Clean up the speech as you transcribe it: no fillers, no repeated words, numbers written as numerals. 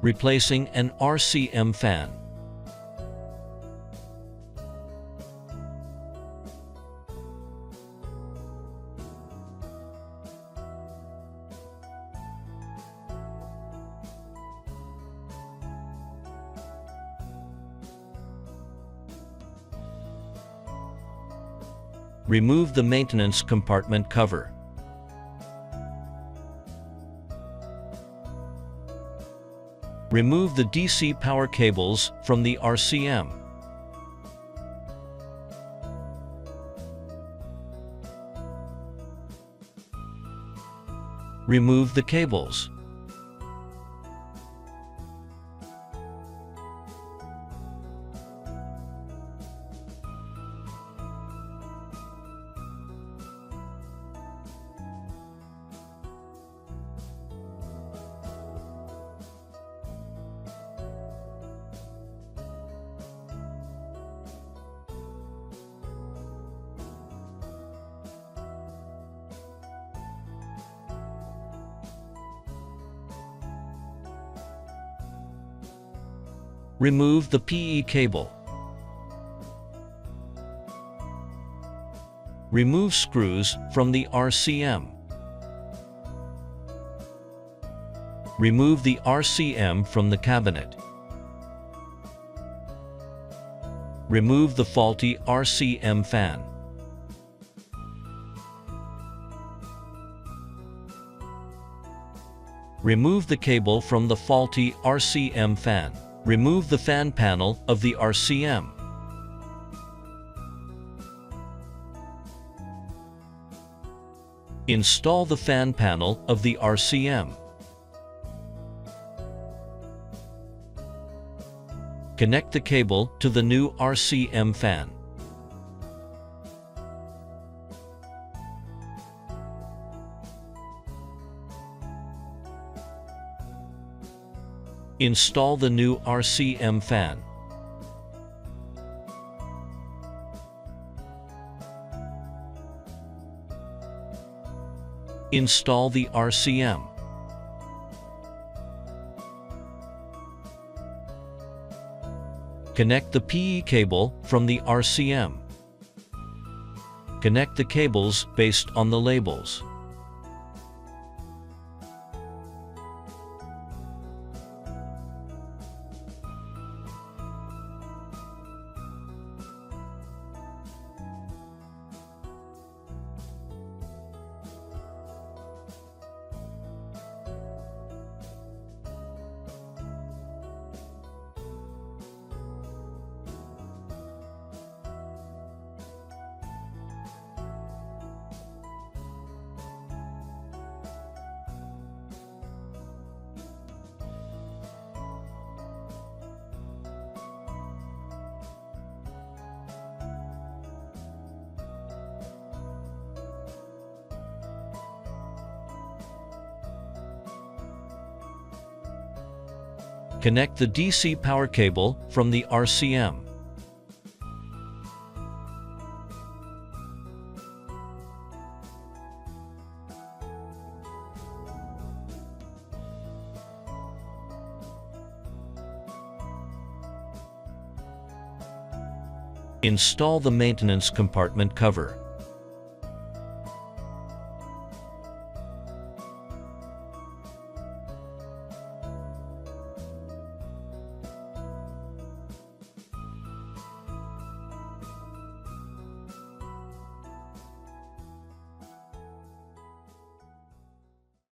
Replacing an RCM fan. Remove the maintenance compartment cover. Remove the DC power cables from the RCM. Remove the cables. Remove the PE cable. Remove screws from the RCM. Remove the RCM from the cabinet. Remove the faulty RCM fan. Remove the cable from the faulty RCM fan. Remove the fan panel of the RCM. Install the fan panel of the RCM. Connect the cable to the new RCM fan. Install the new RCM fan. Install the RCM. Connect the PE cable from the RCM. Connect the cables based on the labels. Connect the DC power cable from the RCM. Install the maintenance compartment cover.